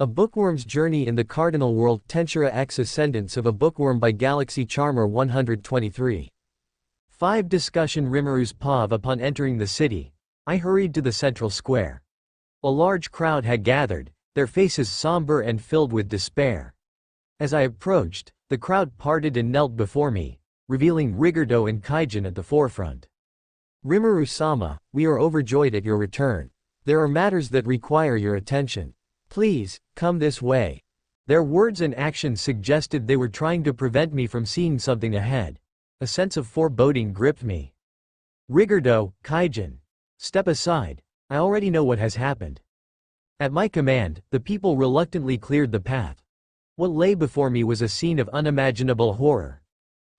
A Bookworm's Journey in the Cardinal World. Tensura X Ascendance of a Bookworm by Galaxycharmer123. 5 Discussion. Rimuru's POV. Upon entering the city, I hurried to the central square. A large crowd had gathered, their faces somber and filled with despair. As I approached, the crowd parted and knelt before me, revealing Rimuru and Kaijin at the forefront. Rimuru-sama, we are overjoyed at your return. There are matters that require your attention. Please, come this way. Their words and actions suggested they were trying to prevent me from seeing something ahead. A sense of foreboding gripped me. Rimuru, Kaijin. Step aside. I already know what has happened. At my command, the people reluctantly cleared the path. What lay before me was a scene of unimaginable horror.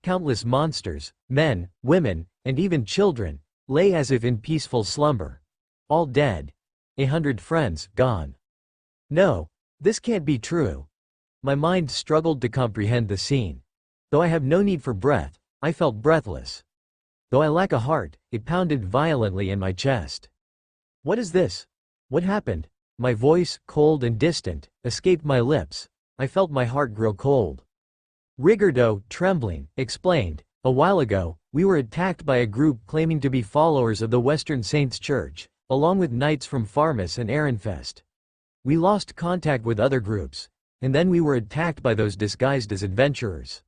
Countless monsters, men, women, and even children, lay as if in peaceful slumber. All dead. 100 friends, gone. No, this can't be true. My mind struggled to comprehend the scene. Though I have no need for breath, I felt breathless. Though I lack a heart, it pounded violently in my chest. What is this? What happened? My voice, cold and distant, escaped my lips. I felt my heart grow cold. Rimuru, trembling, explained, a while ago, we were attacked by a group claiming to be followers of the Western Saints Church, along with knights from Farmus and Ehrenfest. We lost contact with other groups, and then we were attacked by those disguised as adventurers.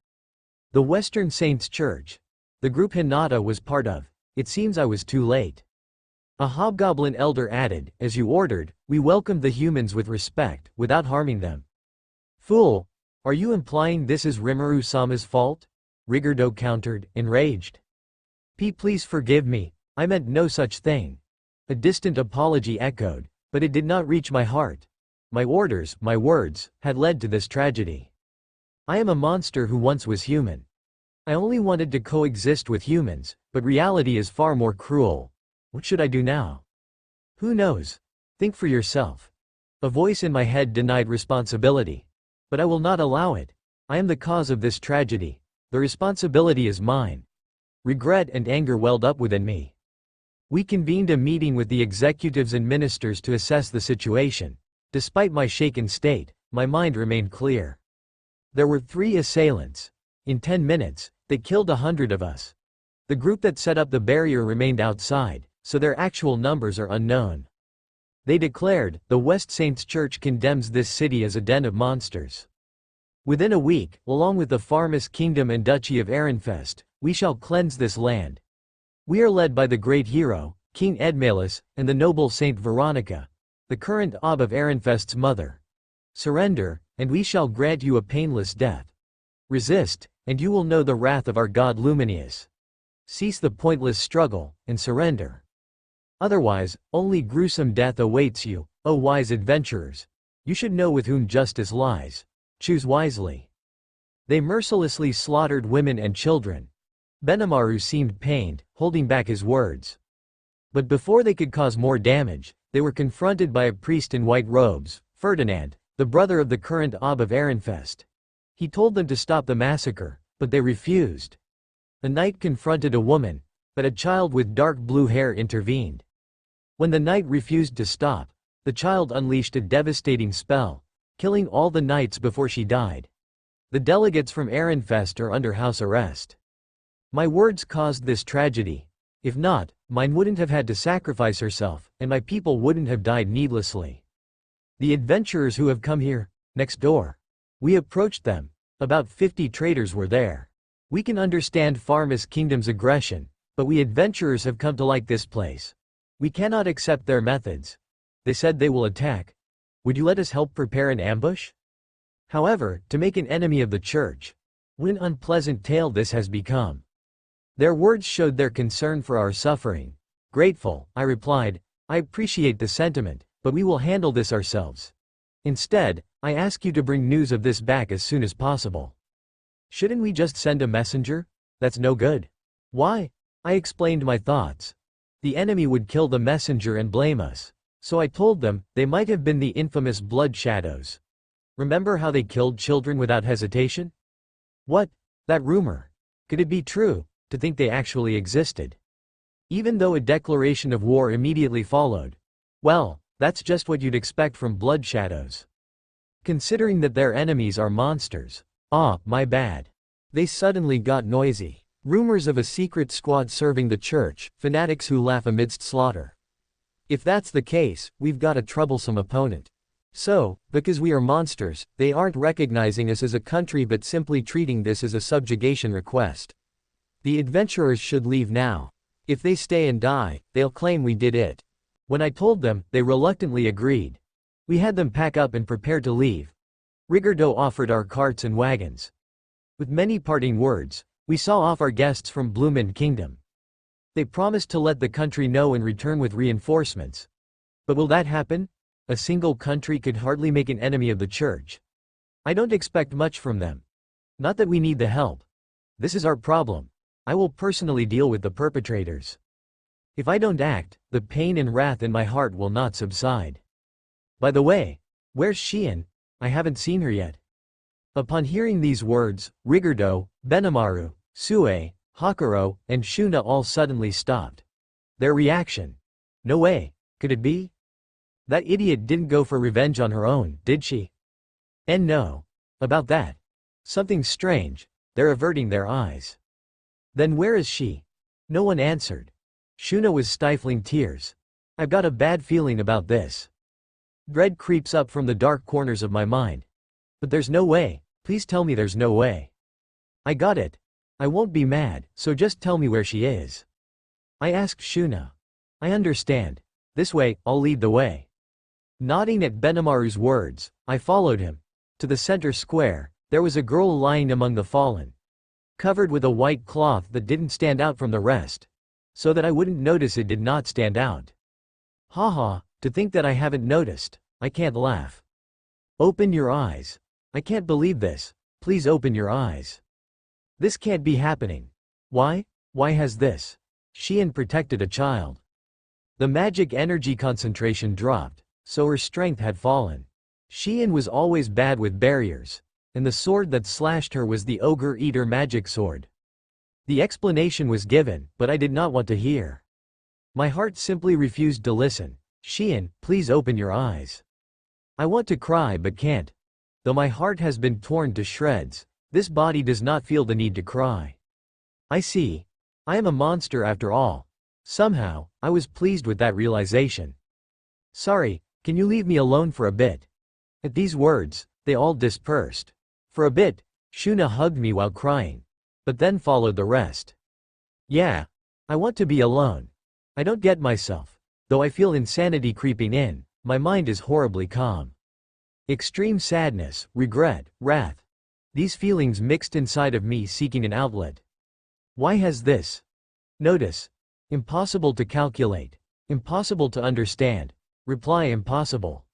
The Western Saints Church. The group Hinata was part of. It seems I was too late. A hobgoblin elder added, as you ordered, we welcomed the humans with respect, without harming them. Fool! Are you implying this is Rimuru-sama's fault? Rimuru countered, enraged. Please forgive me, I meant no such thing. A distant apology echoed, but it did not reach my heart. My orders, my words, had led to this tragedy. I am a monster who once was human. I only wanted to coexist with humans, but reality is far more cruel. What should I do now? Who knows? Think for yourself. A voice in my head denied responsibility. But I will not allow it. I am the cause of this tragedy. The responsibility is mine. Regret and anger welled up within me. We convened a meeting with the executives and ministers to assess the situation. Despite my shaken state, my mind remained clear. There were 3 assailants. In 10 minutes, they killed 100 of us. The group that set up the barrier remained outside, so their actual numbers are unknown. They declared, the West Saints Church condemns this city as a den of monsters. Within a week, along with the Farmus Kingdom and Duchy of Ehrenfest, we shall cleanse this land. We are led by the great hero, King Edmalus, and the noble Saint Veronica, the current Ob of Ehrenfest's mother. Surrender, and we shall grant you a painless death. Resist, and you will know the wrath of our god Luminius. Cease the pointless struggle, and surrender. Otherwise, only gruesome death awaits you, O wise adventurers. You should know with whom justice lies. Choose wisely. They mercilessly slaughtered women and children. Benimaru seemed pained, holding back his words. But before they could cause more damage, they were confronted by a priest in white robes, Ferdinand, the brother of the current Ob of Ehrenfest. He told them to stop the massacre, but they refused. The knight confronted a woman, but a child with dark blue hair intervened. When the knight refused to stop, the child unleashed a devastating spell, killing all the knights before she died. The delegates from Ehrenfest are under house arrest. My words caused this tragedy. If not, mine wouldn't have had to sacrifice herself, and my people wouldn't have died needlessly. The adventurers who have come here, next door. We approached them. About 50 traders were there. We can understand Farmus Kingdom's aggression, but we adventurers have come to like this place. We cannot accept their methods. They said they will attack. Would you let us help prepare an ambush? However, to make an enemy of the church. What an unpleasant tale this has become. Their words showed their concern for our suffering. Grateful, I replied, I appreciate the sentiment, but we will handle this ourselves. Instead, I ask you to bring news of this back as soon as possible. Shouldn't we just send a messenger? That's no good. Why? I explained my thoughts. The enemy would kill the messenger and blame us. So I told them, they might have been the infamous blood shadows. Remember how they killed children without hesitation? What? That rumor. Could it be true? To think they actually existed. Even though a declaration of war immediately followed. Well, that's just what you'd expect from blood shadows. Considering that their enemies are monsters. Ah, my bad. They suddenly got noisy. Rumors of a secret squad serving the church, fanatics who laugh amidst slaughter. If that's the case, we've got a troublesome opponent. So, because we are monsters, they aren't recognizing us as a country but simply treating this as a subjugation request. The adventurers should leave now. If they stay and die, they'll claim we did it. When I told them, they reluctantly agreed. We had them pack up and prepare to leave. Rimuru offered our carts and wagons. With many parting words, we saw off our guests from Bloomin Kingdom. They promised to let the country know and return with reinforcements. But will that happen? A single country could hardly make an enemy of the church. I don't expect much from them. Not that we need the help. This is our problem. I will personally deal with the perpetrators. If I don't act, the pain and wrath in my heart will not subside. By the way, where's Shion? I haven't seen her yet. Upon hearing these words, Rimuru, Benimaru, Sue, Hakuro, and Shuna all suddenly stopped. Their reaction. No way, could it be? That idiot didn't go for revenge on her own, did she? And no. About that. Something strange, they're averting their eyes. Then where is she? No one answered. Shuna was stifling tears. I've got a bad feeling about this. Dread creeps up from the dark corners of my mind. But there's no way, please tell me there's no way. I got it. I won't be mad, so just tell me where she is. I asked Shuna. I understand. This way, I'll lead the way. Nodding at Benimaru's words, I followed him. To the center square, there was a girl lying among the fallen. Covered with a white cloth that didn't stand out from the rest. So that I wouldn't notice it did not stand out. Haha, to think that I haven't noticed, I can't laugh. Open your eyes. I can't believe this, please open your eyes. This can't be happening. Why? Why has this? Shion protected a child. The magic energy concentration dropped, so her strength had fallen. Shion was always bad with barriers, and the sword that slashed her was the Ogre Eater magic sword. The explanation was given, but I did not want to hear. My heart simply refused to listen. Shion, please open your eyes. I want to cry but can't. Though my heart has been torn to shreds, this body does not feel the need to cry. I see. I am a monster after all. Somehow, I was pleased with that realization. Sorry, can you leave me alone for a bit? At these words, they all dispersed. For a bit, Shuna hugged me while crying. But then followed the rest. Yeah. I want to be alone. I don't get myself. Though I feel insanity creeping in, my mind is horribly calm. Extreme sadness, regret, wrath. These feelings mixed inside of me seeking an outlet. Why has this? Notice. Impossible to calculate. Impossible to understand. Reply impossible.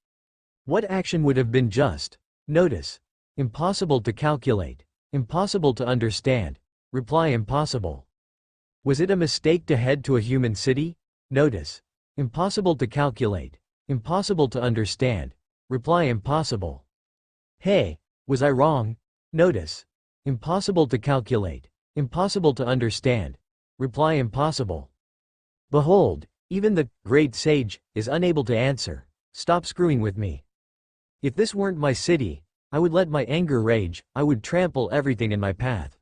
What action would have been just? Notice. Impossible to calculate. Impossible to understand. Reply impossible. Was it a mistake to head to a human city? Notice. Impossible to calculate. Impossible to understand. Reply impossible. Hey, was I wrong? Notice. Impossible to calculate. Impossible to understand. Reply impossible. Behold, even the great sage is unable to answer. Stop screwing with me. If this weren't my city, I would let my anger rage, I would trample everything in my path.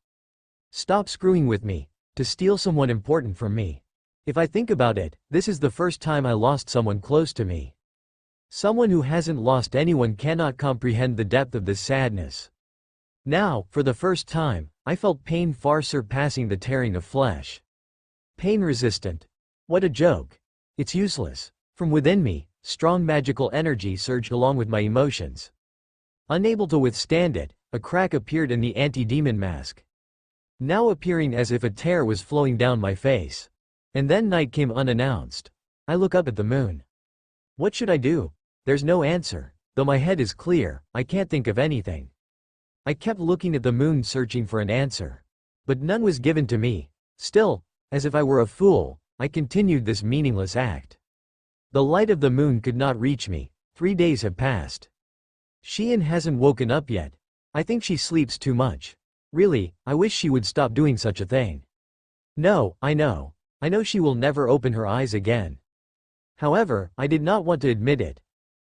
Stop screwing with me, to steal someone important from me. If I think about it, this is the first time I lost someone close to me. Someone who hasn't lost anyone cannot comprehend the depth of this sadness. Now, for the first time, I felt pain far surpassing the tearing of flesh. Pain resistant. What a joke. It's useless. From within me, strong magical energy surged along with my emotions. Unable to withstand it, a crack appeared in the anti-demon mask. Now appearing as if a tear was flowing down my face. And then night came unannounced. I look up at the moon. What should I do? There's no answer. Though my head is clear, I can't think of anything. I kept looking at the moon searching for an answer. But none was given to me. Still, as if I were a fool, I continued this meaningless act. The light of the moon could not reach me. 3 days have passed. Shion hasn't woken up yet. I think she sleeps too much. Really, I wish she would stop doing such a thing. No, I know she will never open her eyes again. However, I did not want to admit it.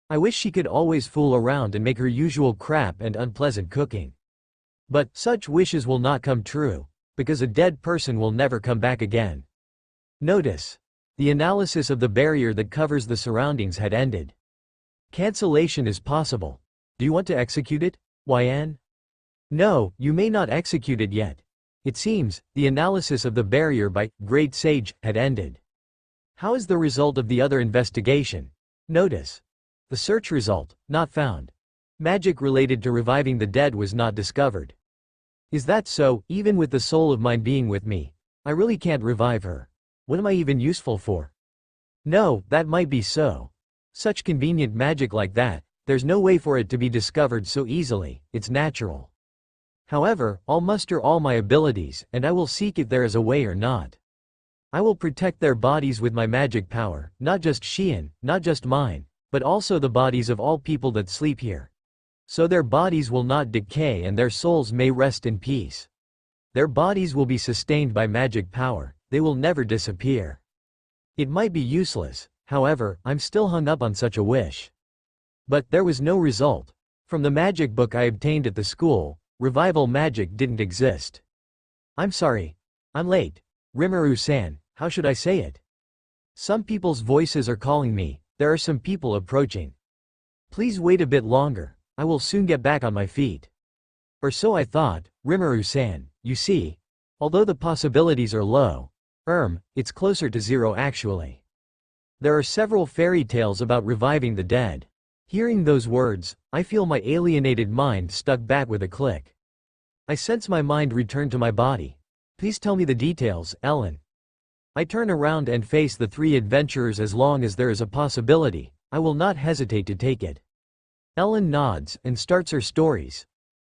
I wish she could always fool around and make her usual crap and unpleasant cooking. But such wishes will not come true, because a dead person will never come back again. Notice. The analysis of the barrier that covers the surroundings had ended. Cancellation is possible. Do you want to execute it, YN? No, you may not execute it yet. It seems, the analysis of the barrier by Great Sage had ended. How is the result of the other investigation? Notice. The search result, not found. Magic related to reviving the dead was not discovered. Is that so? Even with the soul of mine being with me, I really can't revive her. What am I even useful for? No, that might be so. Such convenient magic like that, there's no way for it to be discovered so easily, it's natural. However, I'll muster all my abilities, and I will seek if there is a way or not. I will protect their bodies with my magic power, not just Shion, not just mine, but also the bodies of all people that sleep here. So their bodies will not decay and their souls may rest in peace. Their bodies will be sustained by magic power, they will never disappear. It might be useless, however, I'm still hung up on such a wish. But there was no result. From the magic book I obtained at the school, revival magic didn't exist. I'm sorry. I'm late. Rimuru-san, how should I say it? Some people's voices are calling me, there are some people approaching. Please wait a bit longer, I will soon get back on my feet. Or so I thought, Rimuru-san, you see. Although the possibilities are low, it's closer to zero actually. There are several fairy tales about reviving the dead. Hearing those words, I feel my alienated mind stuck back with a click. I sense my mind return to my body. Please tell me the details, Ellen. I turn around and face the three adventurers. As long as there is a possibility, I will not hesitate to take it. Ellen nods and starts her stories.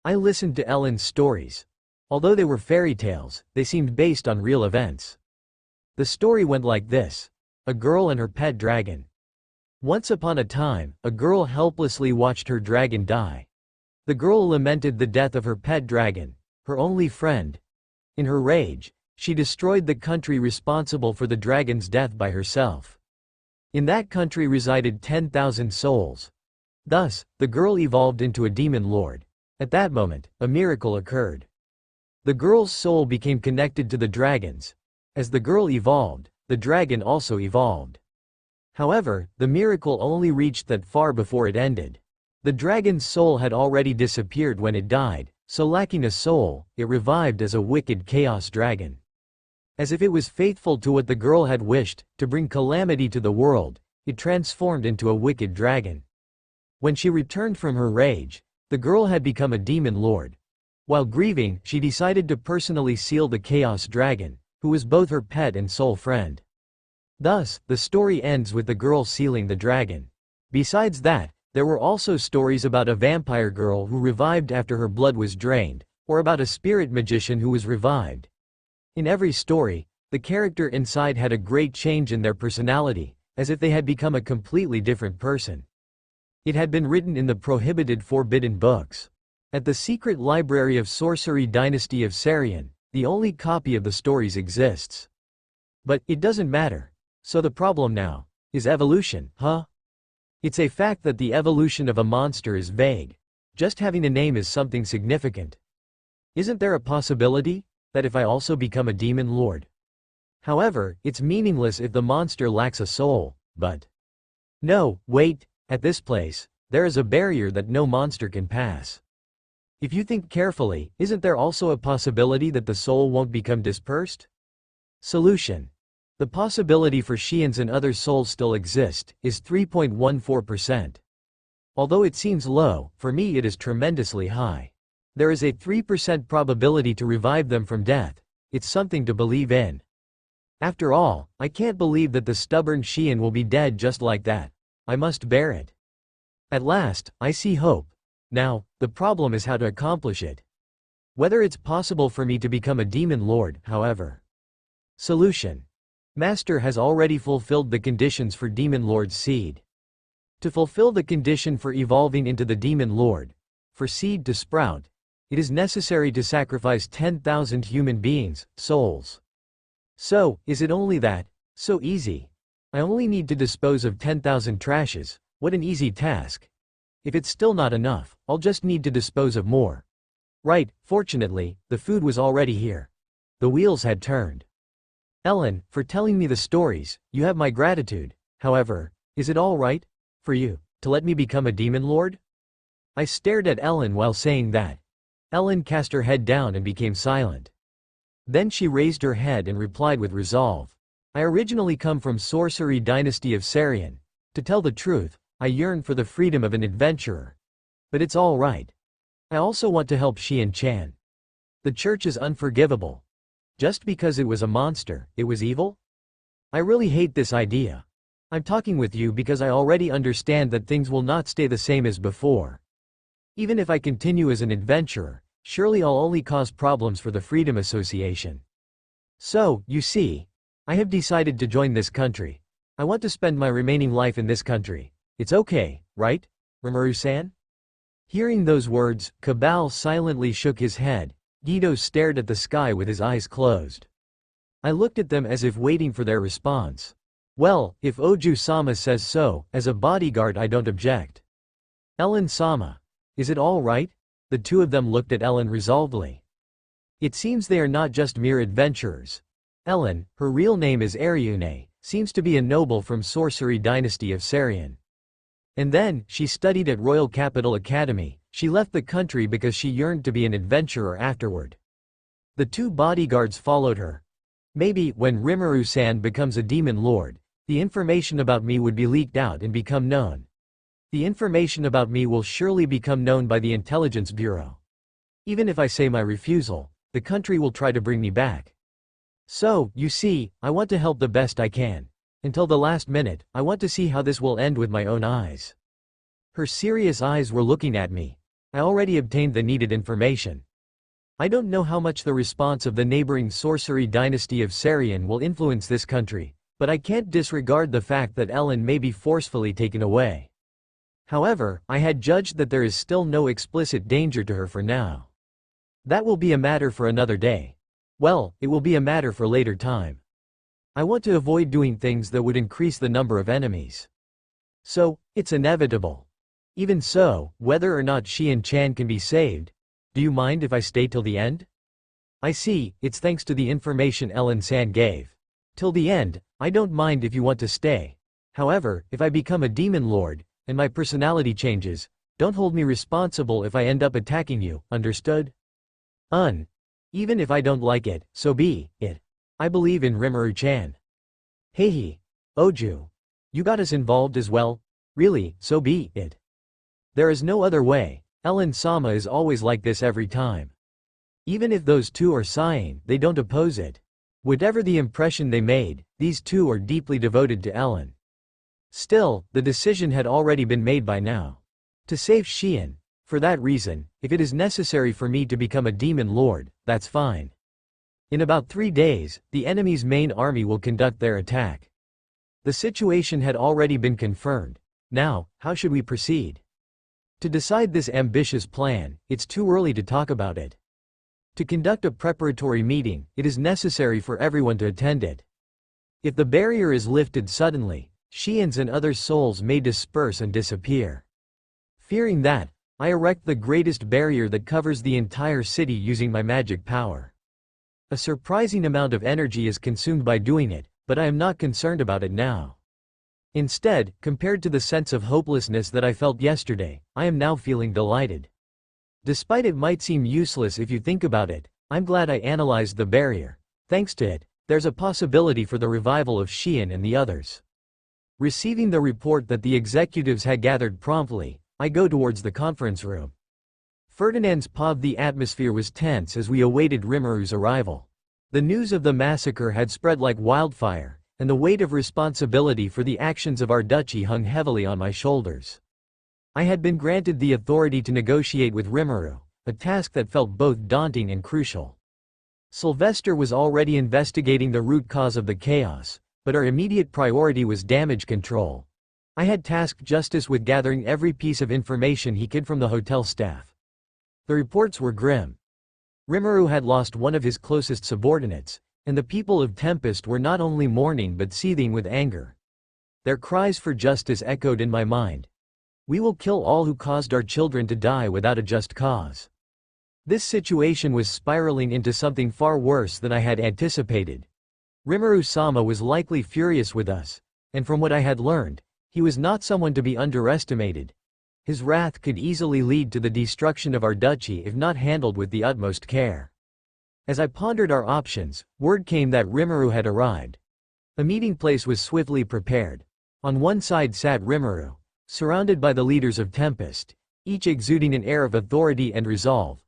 I listened to Ellen's stories. Although they were fairy tales, they seemed based on real events. The story went like this. A girl and her pet dragon. Once upon a time, a girl helplessly watched her dragon die. The girl lamented the death of her pet dragon, her only friend. In her rage, she destroyed the country responsible for the dragon's death by herself. In that country resided 10,000 souls. Thus, the girl evolved into a demon lord. At that moment, a miracle occurred. The girl's soul became connected to the dragon's. As the girl evolved, the dragon also evolved. However, the miracle only reached that far before it ended. The dragon's soul had already disappeared when it died, so lacking a soul, it revived as a wicked chaos dragon. As if it was faithful to what the girl had wished, to bring calamity to the world, it transformed into a wicked dragon. When she returned from her rage, the girl had become a demon lord. While grieving, she decided to personally seal the chaos dragon, who was both her pet and soul friend. Thus, the story ends with the girl sealing the dragon. Besides that, there were also stories about a vampire girl who revived after her blood was drained, or about a spirit magician who was revived. In every story, the character inside had a great change in their personality, as if they had become a completely different person. It had been written in the prohibited forbidden books. At the secret library of Sorcery Dynasty of Sarian, the only copy of the stories exists. But it doesn't matter. So the problem now is evolution, huh? It's a fact that the evolution of a monster is vague. Just having a name is something significant. Isn't there a possibility that if I also become a demon lord? However, it's meaningless if the monster lacks a soul, but... No, wait, at this place, there is a barrier that no monster can pass. If you think carefully, isn't there also a possibility that the soul won't become dispersed? Solution. The possibility for Shion's and other souls still exist, is 3.14%. Although it seems low, for me it is tremendously high. There is a 3% probability to revive them from death. It's something to believe in. After all, I can't believe that the stubborn Shion will be dead just like that. I must bear it. At last, I see hope. Now, the problem is how to accomplish it. Whether it's possible for me to become a demon lord, however. Solution. Master has already fulfilled the conditions for Demon Lord's seed. To fulfill the condition for evolving into the Demon Lord, for seed to sprout, it is necessary to sacrifice 10,000 human beings, souls. So, is it only that? So easy. I only need to dispose of 10,000 trashes, What an easy task. If it's still not enough, I'll just need to dispose of more. Right, fortunately, the food was already here. The wheels had turned. Ellen, for telling me the stories, you have my gratitude. However, is it all right for you to let me become a demon lord? I stared at Ellen while saying that. Ellen cast her head down and became silent. Then she raised her head and replied with resolve. I originally come from Sorcery Dynasty of Sarian. To tell the truth, I yearn for the freedom of an adventurer. But it's all right. I also want to help Shion-chan. The church is unforgivable. Just because it was a monster, it was evil? I really hate this idea. I'm talking with you because I already understand that things will not stay the same as before. Even if I continue as an adventurer, surely I'll only cause problems for the Freedom Association. So, you see, I have decided to join this country. I want to spend my remaining life in this country. It's okay, right, Rimuru-san? Hearing those words, Cabal silently shook his head. Guido stared at the sky with his eyes closed. I looked at them as if waiting for their response. Well, if Oju-sama says so, as a bodyguard I don't object. Ellen-sama. Is it all right? The two of them looked at Ellen resolvedly. It seems they are not just mere adventurers. Ellen, her real name is Ariune, seems to be a noble from Sorcery Dynasty of Sarian. And then, she studied at Royal Capital Academy. She left the country because she yearned to be an adventurer afterward. The two bodyguards followed her. Maybe, when Rimuru-san becomes a demon lord, the information about me would be leaked out and become known. The information about me will surely become known by the Intelligence Bureau. Even if I say my refusal, the country will try to bring me back. So, you see, I want to help the best I can. Until the last minute, I want to see how this will end with my own eyes. Her serious eyes were looking at me. I already obtained the needed information. I don't know how much the response of the neighboring Sorcery Dynasty of Sarian will influence this country, but I can't disregard the fact that Ellen may be forcefully taken away. However, I had judged that there is still no explicit danger to her for now. That will be a matter for another day. Well, it will be a matter for later time. I want to avoid doing things that would increase the number of enemies. So, it's inevitable. Even so, whether or not Shion-chan can be saved, do you mind if I stay till the end? I see, it's thanks to the information Ellen-san gave. Till the end, I don't mind if you want to stay. However, if I become a demon lord, and my personality changes, don't hold me responsible if I end up attacking you, understood? Even if I don't like it, so be it. I believe in Rimuru-chan. Hehe. Oju. You got us involved as well? Really, so be it. There is no other way. Ellen-sama is always like this every time. Even if those two are sighing, they don't oppose it. Whatever the impression they made, these two are deeply devoted to Ellen. Still, the decision had already been made by now. To save Shion. For that reason, if it is necessary for me to become a demon lord, that's fine. In about 3 days, the enemy's main army will conduct their attack. The situation had already been confirmed. Now, how should we proceed? To decide this ambitious plan, it's too early to talk about it. To conduct a preparatory meeting, it is necessary for everyone to attend it. If the barrier is lifted suddenly, Shion's and other souls may disperse and disappear. Fearing that, I erect the greatest barrier that covers the entire city using my magic power. A surprising amount of energy is consumed by doing it, but I am not concerned about it now. Instead, compared to the sense of hopelessness that I felt yesterday, I am now feeling delighted. Despite it might seem useless if you think about it, I'm glad I analyzed the barrier. Thanks to it, there's a possibility for the revival of Shion and the others. Receiving the report that the executives had gathered promptly, I go towards the conference room. Ferdinand's paw. The atmosphere was tense as we awaited Rimuru's arrival. The news of the massacre had spread like wildfire, and the weight of responsibility for the actions of our duchy hung heavily on my shoulders. I had been granted the authority to negotiate with Rimuru, a task that felt both daunting and crucial. Sylvester was already investigating the root cause of the chaos, but our immediate priority was damage control. I had tasked Justice with gathering every piece of information he could from the hotel staff. The reports were grim. Rimuru had lost one of his closest subordinates, and the people of Tempest were not only mourning but seething with anger. Their cries for justice echoed in my mind. We will kill all who caused our children to die without a just cause. This situation was spiraling into something far worse than I had anticipated. Rimuru-sama was likely furious with us, and from what I had learned, he was not someone to be underestimated. His wrath could easily lead to the destruction of our duchy if not handled with the utmost care. As I pondered our options, word came that Rimuru had arrived. A meeting place was swiftly prepared. On one side sat Rimuru, surrounded by the leaders of Tempest, each exuding an air of authority and resolve.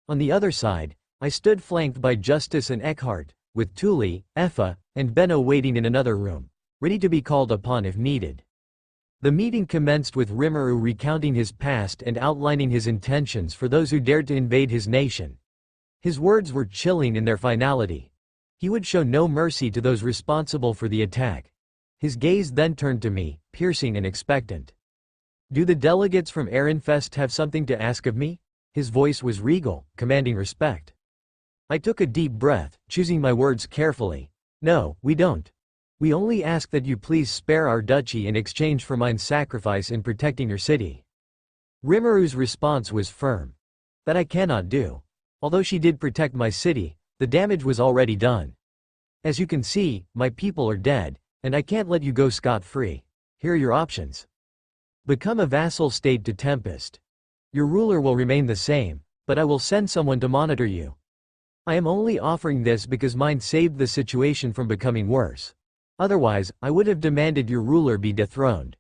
On the other side, I stood flanked by Justice and Eckhart, with Tuli, Effa, and Benno waiting in another room, ready to be called upon if needed. The meeting commenced with Rimuru recounting his past and outlining his intentions for those who dared to invade his nation. His words were chilling in their finality. He would show no mercy to those responsible for the attack. His gaze then turned to me, piercing and expectant. "Do the delegates from Ehrenfest have something to ask of me?" His voice was regal, commanding respect. I took a deep breath, choosing my words carefully. "No, we don't. We only ask that you please spare our duchy in exchange for mine sacrifice in protecting your city." Rimuru's response was firm. "That I cannot do. Although she did protect my city, the damage was already done. As you can see, my people are dead, and I can't let you go scot-free. Here are your options. Become a vassal state to Tempest. Your ruler will remain the same, but I will send someone to monitor you. I am only offering this because mine saved the situation from becoming worse. Otherwise, I would have demanded your ruler be dethroned.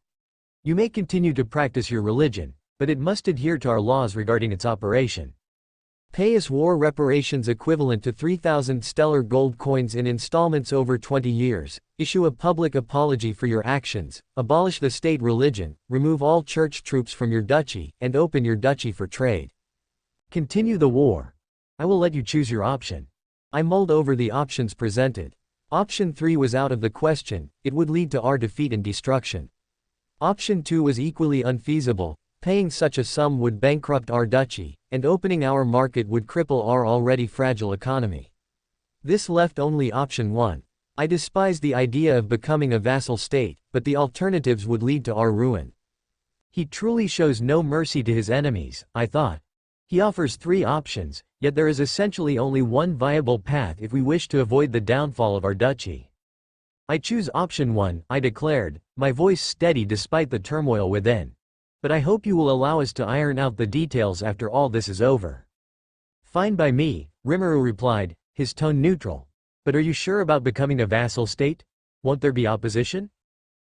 You may continue to practice your religion, but it must adhere to our laws regarding its operation. Pay us war reparations equivalent to 3,000 stellar gold coins in installments over 20 years, issue a public apology for your actions, abolish the state religion, remove all church troops from your duchy, and open your duchy for trade. Continue the war. I will let you choose your option." I mulled over the options presented. Option 3 was out of the question, it would lead to our defeat and destruction. Option 2 was equally unfeasible. Paying such a sum would bankrupt our duchy, and opening our market would cripple our already fragile economy. This left only option 1. I despised the idea of becoming a vassal state, but the alternatives would lead to our ruin. He truly shows no mercy to his enemies, I thought. He offers 3 options, yet there is essentially only one viable path if we wish to avoid the downfall of our duchy. "I choose option 1, I declared, my voice steady despite the turmoil within. "But I hope you will allow us to iron out the details after all this is over." "Fine by me," Rimuru replied, his tone neutral. "But are you sure about becoming a vassal state? Won't there be opposition?"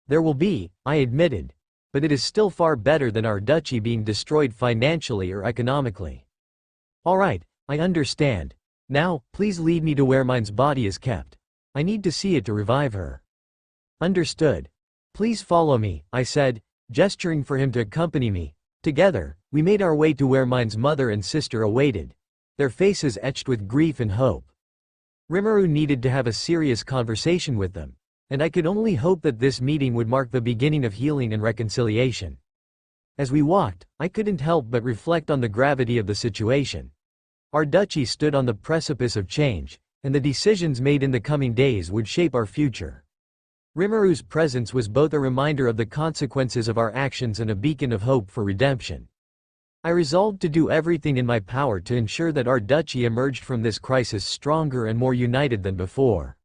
"There will be," I admitted. "But it is still far better than our duchy being destroyed financially or economically." "All right, I understand. Now, please lead me to where mine's body is kept. I need to see it to revive her." "Understood. Please follow me," I said, gesturing for him to accompany me. Together, we made our way to where mine's mother and sister awaited, their faces etched with grief and hope. Rimuru needed to have a serious conversation with them, and I could only hope that this meeting would mark the beginning of healing and reconciliation. As we walked, I couldn't help but reflect on the gravity of the situation. Our duchy stood on the precipice of change, and the decisions made in the coming days would shape our future. Rimuru's presence was both a reminder of the consequences of our actions and a beacon of hope for redemption. I resolved to do everything in my power to ensure that our duchy emerged from this crisis stronger and more united than before.